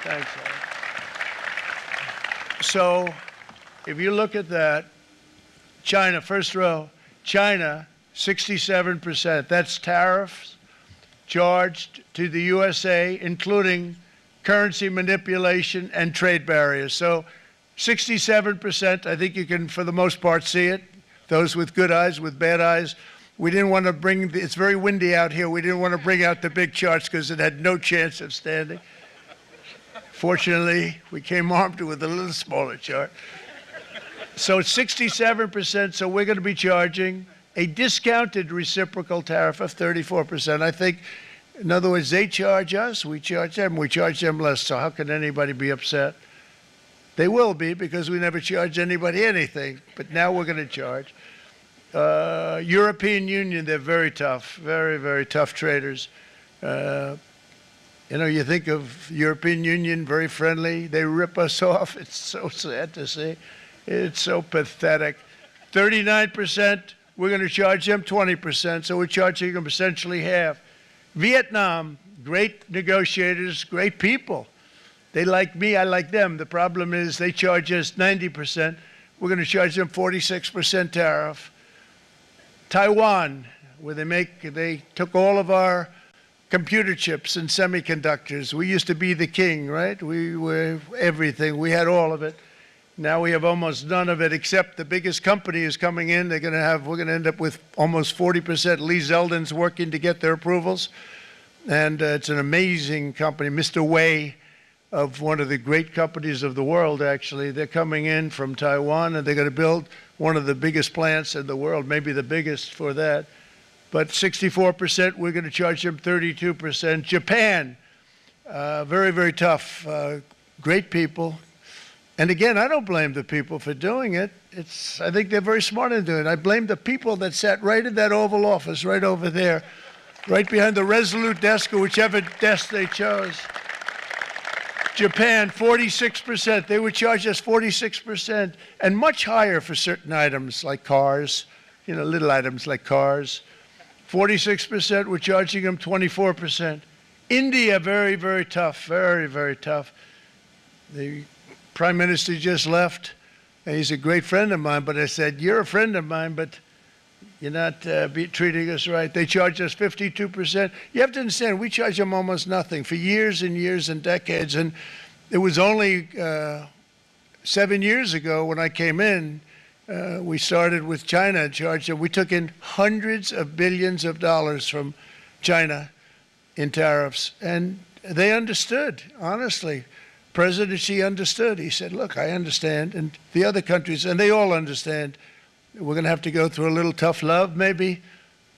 Thanks, Alex. So if you look at that, China, first row, China, 67%. That's tariffs charged to the USA, including currency manipulation and trade barriers. So 67%, I think you can, for the most part, see it. Those with good eyes, with bad eyes. We didn't want to bring, it's very windy out here. We didn't want to bring out the big charts because it had no chance of standing. Fortunately, we came armed with a little smaller chart. So it's 67%, so we're going to be charging a discounted reciprocal tariff of 34%. I think, in other words, they charge us, we charge them less. So how can anybody be upset? They will be, because we never charge anybody anything, but now we're going to charge. European Union, they're very tough, very, very tough traders. You know, you think of European Union, very friendly. They rip us off. It's so sad to see. It's so pathetic. 39%, we're going to charge them 20%, so we're charging them essentially half. Vietnam, great negotiators, great people. They like me, I like them. The problem is they charge us 90%. We're going to charge them 46% tariff. Taiwan, where they took all of our computer chips and semiconductors. We used to be the king, right? We were everything. We had all of it. Now we have almost none of it, except the biggest company is coming in. We're going to end up with almost 40%. Lee Zeldin's working to get their approvals. And it's an amazing company. Mr. Wei, of one of the great companies of the world, actually. They're coming in from Taiwan, and they're going to build one of the biggest plants in the world, maybe the biggest for that. But 64%, we're going to charge them 32%. Japan, very, very tough, great people. And again, I don't blame the people for doing it. I think they're very smart in doing it. I blame the people that sat right in that Oval Office, right over there, right behind the Resolute desk or whichever desk they chose. Japan, 46%. They would charge us 46%, and much higher for certain items like cars, you know, little items like cars. 46%, we're charging them 24%. India, very, very tough, very, very tough. The Prime Minister just left, and he's a great friend of mine, but I said, you're a friend of mine, but you're not treating us right. They charge us 52%. You have to understand, we charge them almost nothing for years and years and decades. And it was only 7 years ago when I came in, we started with China and charged them. We took in hundreds of billions of dollars from China in tariffs. And they understood, honestly. President Xi understood. He said, look, I understand. And the other countries, and they all understand. We're going to have to go through a little tough love, maybe,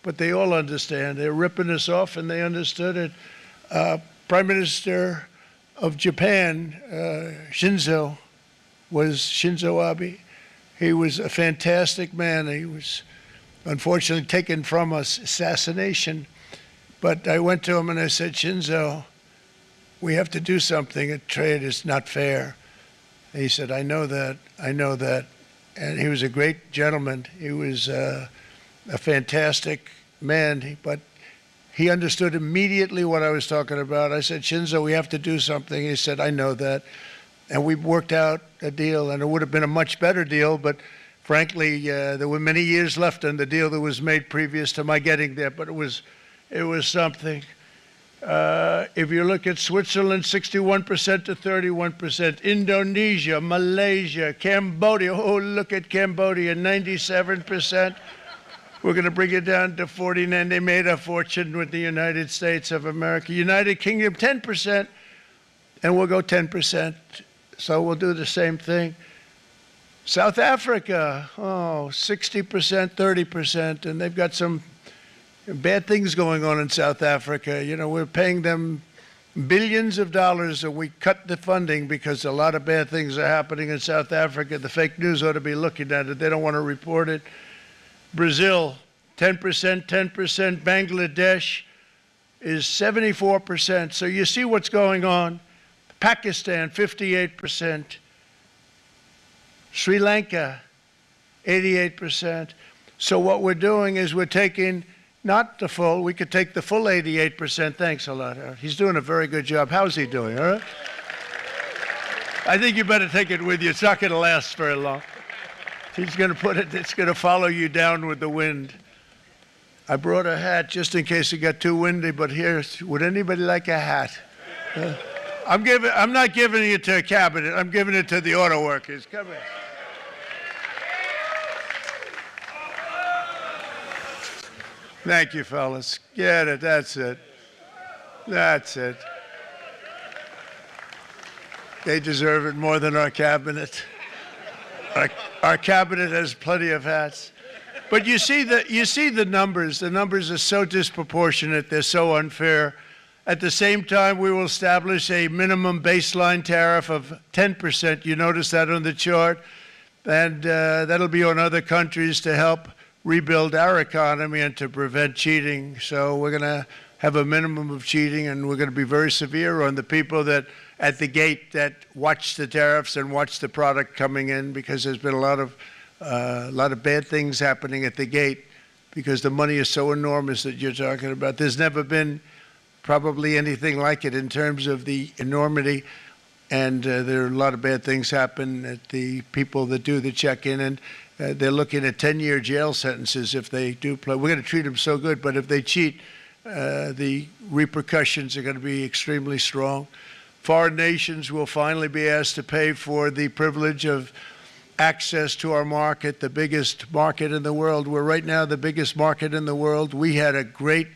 but they all understand. They're ripping us off, and they understood it. Prime Minister of Japan, Shinzo Abe. He was a fantastic man. He was unfortunately taken from us, assassination. But I went to him and I said, Shinzo, we have to do something. Trade is not fair. And he said, I know that, I know that. And he was a great gentleman. He was a fantastic man, but he understood immediately what I was talking about. I said, Shinzo, we have to do something. He said, I know that. And we worked out a deal, and it would have been a much better deal, but frankly, there were many years left on the deal that was made previous to my getting there, but it was something. If you look at Switzerland, 61% to 31%. Indonesia, Malaysia, Cambodia. Oh, look at Cambodia, 97%. We're going to bring it down to 49. They made a fortune with the United States of America. United Kingdom, 10%, and we'll go 10%. So we'll do the same thing. South Africa, 60%, 30%, and they've got some bad things going on in South Africa. You know, we're paying them billions of dollars, and we cut the funding because a lot of bad things are happening in South Africa. The fake news ought to be looking at it. They don't want to report it. Brazil, 10%, 10%. Bangladesh is 74%. So you see what's going on. Pakistan, 58%. Sri Lanka, 88%. So what we're doing is we're taking not the full, we could take the full 88%. Thanks a lot, Howard. He's doing a very good job. How's he doing, all right? I think you better take it with you. It's not going to last very long. He's going to put it, it's going to follow you down with the wind. I brought a hat just in case it got too windy, but here, would anybody like a hat? I'm not giving it to a cabinet. I'm giving it to the auto workers. Come here. Thank you, fellas. Get it. That's it. That's it. They deserve it more than our cabinet. Our cabinet has plenty of hats. But you see the numbers. The numbers are so disproportionate. They're so unfair. At the same time, we will establish a minimum baseline tariff of 10%. You notice that on the chart. And that'll be on other countries to help rebuild our economy and to prevent cheating. So we're going to have a minimum of cheating, and we're going to be very severe on the people that at the gate that watch the tariffs and watch the product coming in, because there's been a lot of bad things happening at the gate because the money is so enormous that you're talking about. There's never been probably anything like it in terms of the enormity, and there are a lot of bad things happen at the people that do the check-in, and they're looking at 10-year jail sentences if they do play. We're going to treat them so good, but if they cheat, the repercussions are going to be extremely strong. Foreign nations will finally be asked to pay for the privilege of access to our market, the biggest market in the world. We're right now the biggest market in the world. We had a great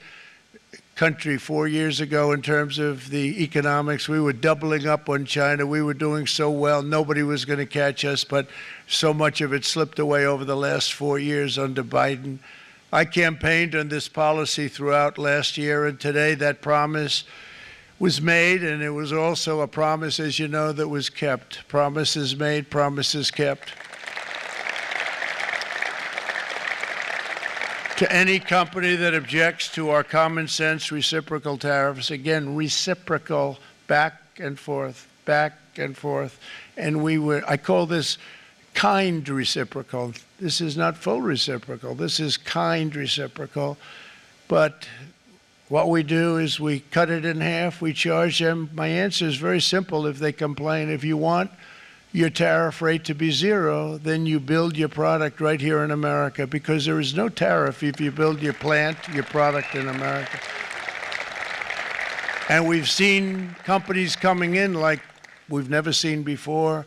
country 4 years ago in terms of the economics. We were doubling up on China. We were doing so well. Nobody was going to catch us, but so much of it slipped away over the last 4 years under Biden. I campaigned on this policy throughout last year, and today that promise was made, and it was also a promise, as you know, that was kept. Promises made, promises kept. To any company that objects to our common sense reciprocal tariffs, again, reciprocal, back and forth, back and forth. And I call this kind reciprocal. This is not full reciprocal. This is kind reciprocal. But what we do is we cut it in half. We charge them. My answer is very simple if they complain. If you want your tariff rate to be zero, then you build your product right here in America, because there is no tariff if you build your plant, your product in America. And we've seen companies coming in like we've never seen before.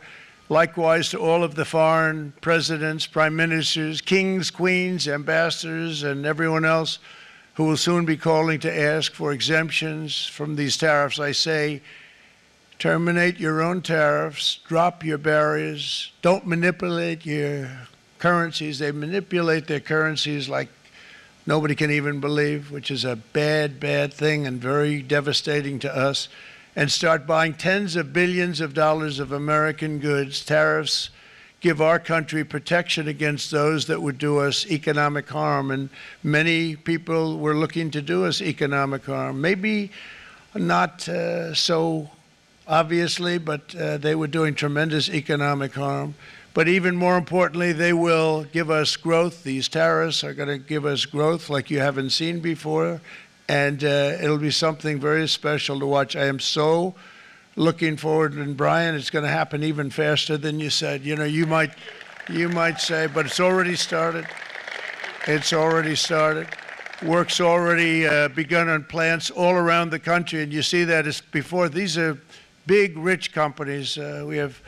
Likewise to all of the foreign presidents, prime ministers, kings, queens, ambassadors, and everyone else who will soon be calling to ask for exemptions from these tariffs. I say, terminate your own tariffs, drop your barriers, don't manipulate your currencies. They manipulate their currencies like nobody can even believe, which is a bad, bad thing and very devastating to us. And start buying tens of billions of dollars of American goods. Tariffs give our country protection against those that would do us economic harm. And many people were looking to do us economic harm. Maybe not so obviously, but they were doing tremendous economic harm. But even more importantly, they will give us growth. These tariffs are going to give us growth like you haven't seen before. And it'll be something very special to watch. I am so looking forward. And Brian, it's going to happen even faster than you said. You know, you might say, but it's already started. It's already started. Work's already begun on plants all around the country. And you see that as before. These are big, rich companies. We have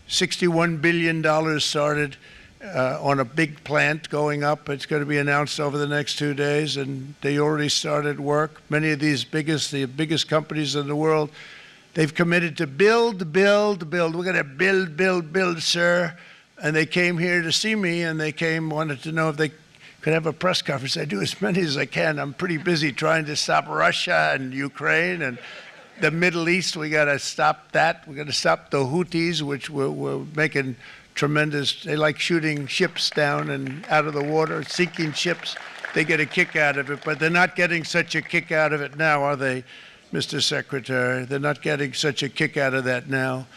$61 billion started on a big plant going up. It's going to be announced over the next 2 days, and they already started work. Many of these the biggest companies in the world, they've committed to build, build, build. We're going to build, build, build, sir. And they came here to see me, and wanted to know if they could have a press conference. I do as many as I can. I'm pretty busy trying to stop Russia and Ukraine and the Middle East. We got to stop that. We got to stop the Houthis, which we're making tremendous. They like shooting ships down and out of the water, sinking ships. They get a kick out of it, but they're not getting such a kick out of it now, are they, Mr. Secretary? They're not getting such a kick out of that now.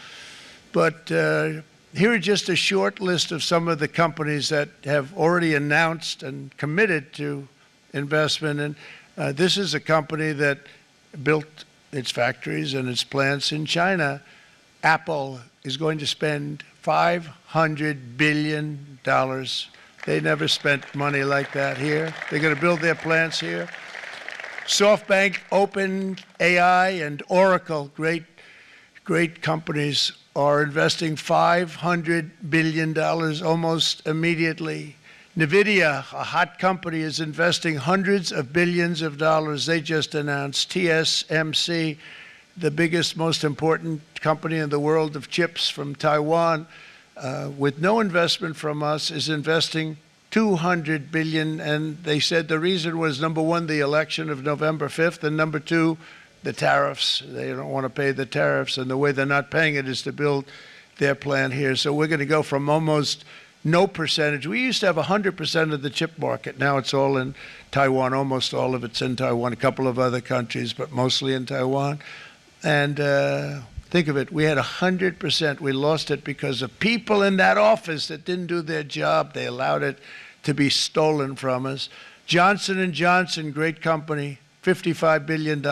But here are just a short list of some of the companies that have already announced and committed to investment. And this is a company that built its factories and its plants in China. Apple is going to spend $500 billion. They never spent money like that here. They're going to build their plants here. SoftBank, OpenAI, and Oracle, great companies, are investing $500 billion almost immediately. NVIDIA, a hot company, is investing hundreds of billions of dollars. They just announced. TSMC, the biggest, most important company in the world of chips from Taiwan, with no investment from us, is investing $200 billion. And they said the reason was, number one, the election of November 5th, and number two, the tariffs. They don't want to pay the tariffs, and the way they're not paying it is to build their plant here. So we're going to go from almost no percentage. We used to have 100% of the chip market. Now it's all in Taiwan. Almost all of it's in Taiwan. A couple of other countries, but mostly in Taiwan. And think of it. We had 100%. We lost it because of people in that office that didn't do their job. They allowed it to be stolen from us. Johnson & Johnson, great company, $55 billion.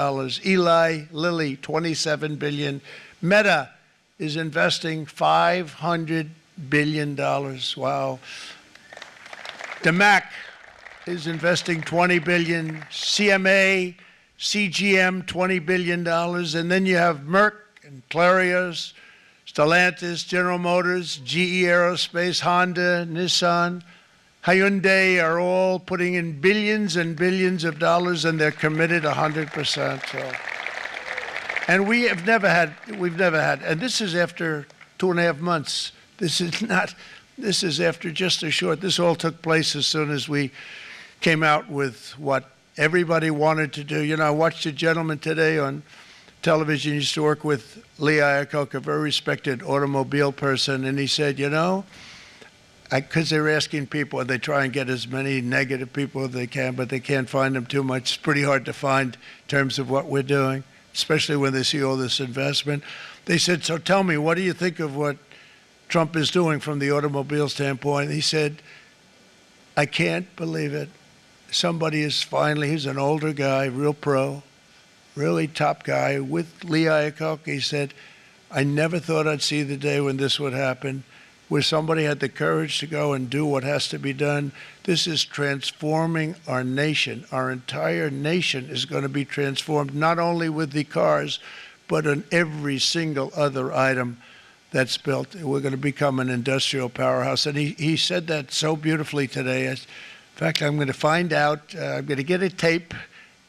Eli Lilly, $27 billion. Meta is investing $500 billion. Wow. DeMac is investing $20 billion. CMA, CGM, $20 billion. And then you have Merck and Clarios, Stellantis, General Motors, GE Aerospace, Honda, Nissan, Hyundai are all putting in billions and billions of dollars, and they're committed 100%. So. And we've never had, and this is after 2.5 months. This is after just a short, this all took place as soon as we came out with what everybody wanted to do. You know, I watched a gentleman today on television, used to work with Lee Iacocca, a very respected automobile person, and he said, you know, because they're asking people, and they try and get as many negative people as they can, but they can't find them too much. It's pretty hard to find in terms of what we're doing, especially when they see all this investment. They said, so tell me, what do you think of what Trump is doing from the automobile standpoint? He said, I can't believe it. Somebody is finally, he's an older guy, real pro, really top guy, with Lee Iacocca. He said, I never thought I'd see the day when this would happen, where somebody had the courage to go and do what has to be done. This is transforming our nation. Our entire nation is going to be transformed, not only with the cars, but on every single other item that's built. We're going to become an industrial powerhouse. And he said that so beautifully today. In fact, I'm going to find out, I'm going to get a tape,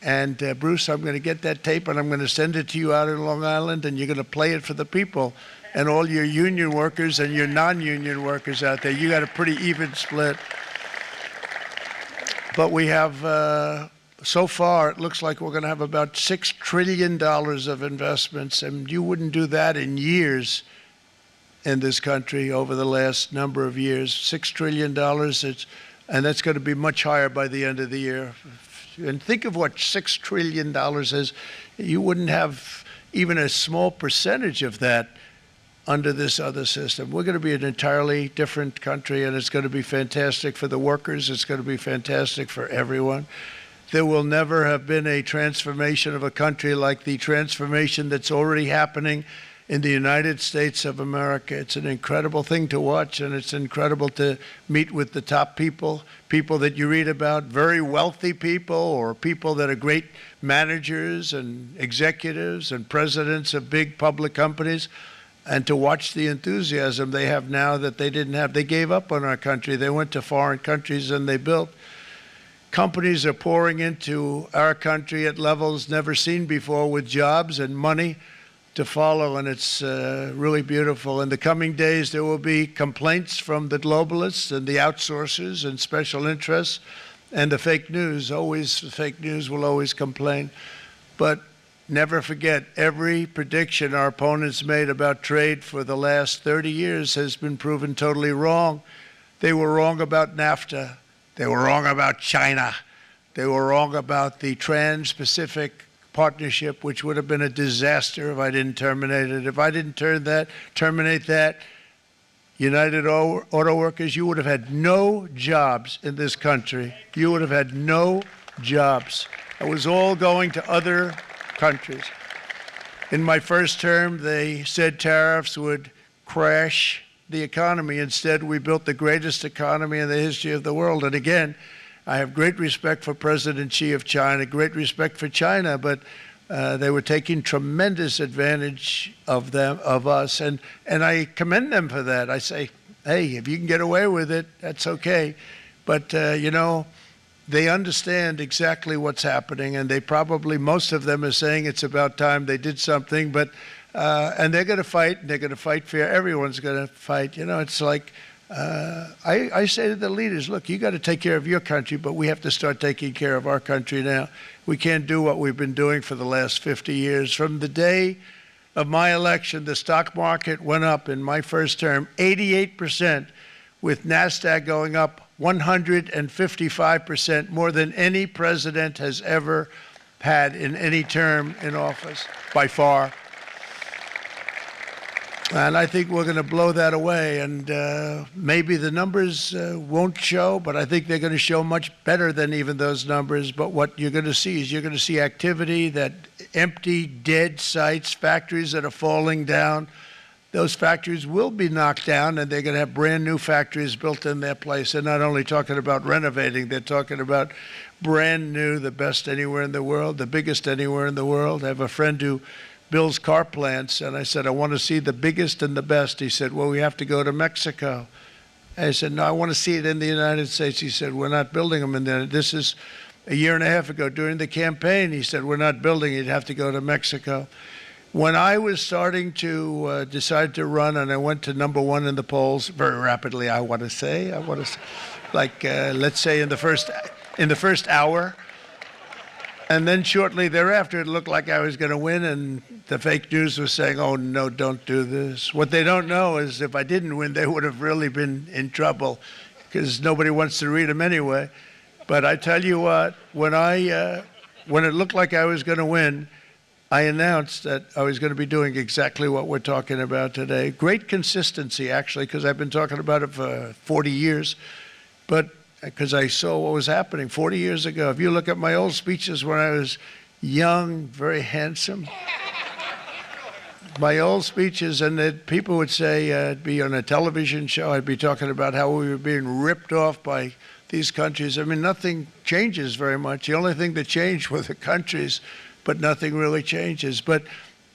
and Bruce, I'm going to get that tape, and I'm going to send it to you out in Long Island, and you're going to play it for the people. And all your union workers and your non-union workers out there, you got a pretty even split. But we have, so far, it looks like we're going to have about $6 trillion of investments, and you wouldn't do that in years in this country over the last number of years. $6 trillion, and that's going to be much higher by the end of the year. And think of what $6 trillion is. You wouldn't have even a small percentage of that under this other system. We're going to be an entirely different country, and it's going to be fantastic for the workers. It's going to be fantastic for everyone. There will never have been a transformation of a country like the transformation that's already happening in the United States of America. It's an incredible thing to watch, and it's incredible to meet with the top people, people that you read about, very wealthy people, or people that are great managers and executives and presidents of big public companies, and to watch the enthusiasm they have now that they didn't have. They gave up on our country. They went to foreign countries and they built. Companies are pouring into our country at levels never seen before, with jobs and money to follow, and it's really beautiful. In the coming days, there will be complaints from the globalists and the outsourcers and special interests and the fake news. Always, the fake news will always complain. But never forget, every prediction our opponents made about trade for the last 30 years has been proven totally wrong. They were wrong about NAFTA. They were wrong about China. They were wrong about the Trans-Pacific Partnership, which would have been a disaster if I didn't terminate it. If I didn't terminate that, United Auto Workers, you would have had no jobs in this country. You would have had no jobs. It was all going to other countries. In my first term, they said tariffs would crash the economy. Instead, we built the greatest economy in the history of the world. And again, I have great respect for President Xi of China, great respect for China, but they were taking tremendous advantage of us, and I commend them for that. I say, hey, if you can get away with it, that's okay. But, they understand exactly what's happening, and they probably, most of them are saying it's about time they did something, but, and they're going to fight, and they're going to fight fair. Everyone's going to fight. It's like, I say to the leaders, look, you got to take care of your country, but we have to start taking care of our country now. We can't do what we've been doing for the last 50 years. From the day of my election, the stock market went up in my first term 88%, with NASDAQ going up 155%, more than any president has ever had in any term in office, by far. And I think we're going to blow that away. And maybe the numbers won't show, but I think they're going to show much better than even those numbers. But what you're going to see is you're going to see activity, that empty, dead sites, factories that are falling down. Those factories will be knocked down, and they're going to have brand new factories built in their place. They're not only talking about renovating, they're talking about brand new, the best anywhere in the world, the biggest anywhere in the world. I have a friend who builds car plants, and I said, I want to see the biggest and the best. He said, well, we have to go to Mexico. I said, no, I want to see it in the United States. He said, we're not building them in there. This is a year and a half ago during the campaign. He said, we're not building it. You'd have to go to Mexico. When I was starting to decide to run, and I went to #1 in the polls very rapidly, I want to say, like, let's say in the first hour. And then shortly thereafter, it looked like I was going to win, and the fake news was saying, oh, no, don't do this. What they don't know is if I didn't win, they would have really been in trouble, because nobody wants to read them anyway. But I tell you what, when it looked like I was going to win, I announced that I was going to be doing exactly what we're talking about today. Great consistency, actually, because I've been talking about it for 40 years. But because I saw what was happening 40 years ago. If you look at my old speeches when I was young, very handsome, my old speeches, and people would say, I'd be on a television show, I'd be talking about how we were being ripped off by these countries. I mean, nothing changes very much. The only thing that changed were the countries, but nothing really changes. But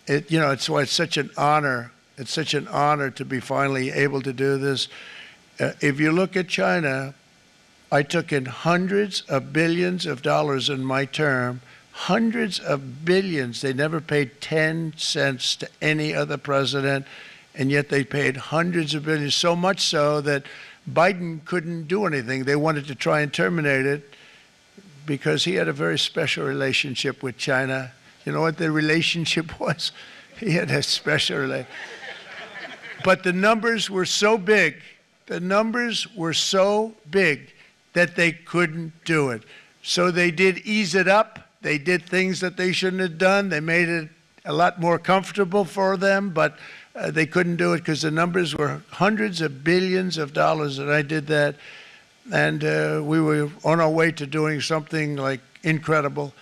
it's why it's such an honor. It's such an honor to be finally able to do this. If you look at China, I took in hundreds of billions of dollars in my term, hundreds of billions. They never paid 10 cents to any other president, and yet they paid hundreds of billions, so much so that Biden couldn't do anything. They wanted to try and terminate it because he had a very special relationship with China. You know what the relationship was? He had a special relationship. But the numbers were so big, that they couldn't do it. So they did ease it up. They did things that they shouldn't have done. They made it a lot more comfortable for them, but they couldn't do it because the numbers were hundreds of billions of dollars, and I did that. And we were on our way to doing something like incredible.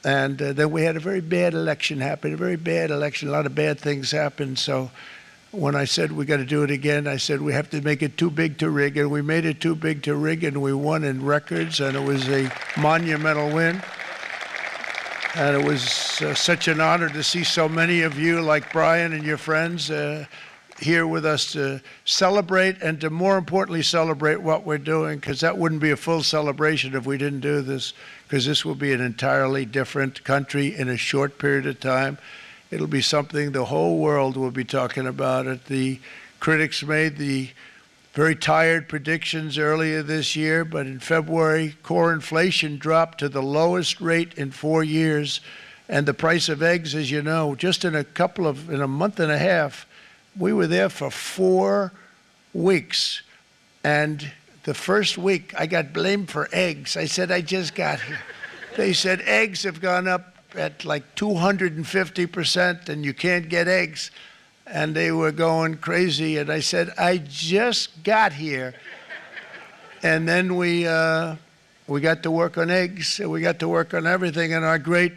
And then we had a very bad election happen, a lot of bad things happened. So when I said we got to do it again, I said we have to make it too big to rig. And we made it too big to rig, and we won in records, and it was a monumental win. And it was such an honor to see so many of you, like Brian and your friends, here with us to celebrate, and to more importantly celebrate what we're doing, because that wouldn't be a full celebration if we didn't do this, because this will be an entirely different country in a short period of time. It'll be something the whole world will be talking about it. The critics made the very tired predictions earlier this year, but in February, core inflation dropped to the lowest rate in 4 years, and the price of eggs, as you know, just in a month and a half, we were there for 4 weeks, and the first week I got blamed for eggs. I said, I just got here. They said eggs have gone up at like 250%, and you can't get eggs. And they were going crazy, and I said, I just got here. And then we got to work on eggs, and we got to work on everything, and our great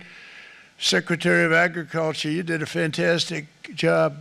Secretary of Agriculture, you did a fantastic job.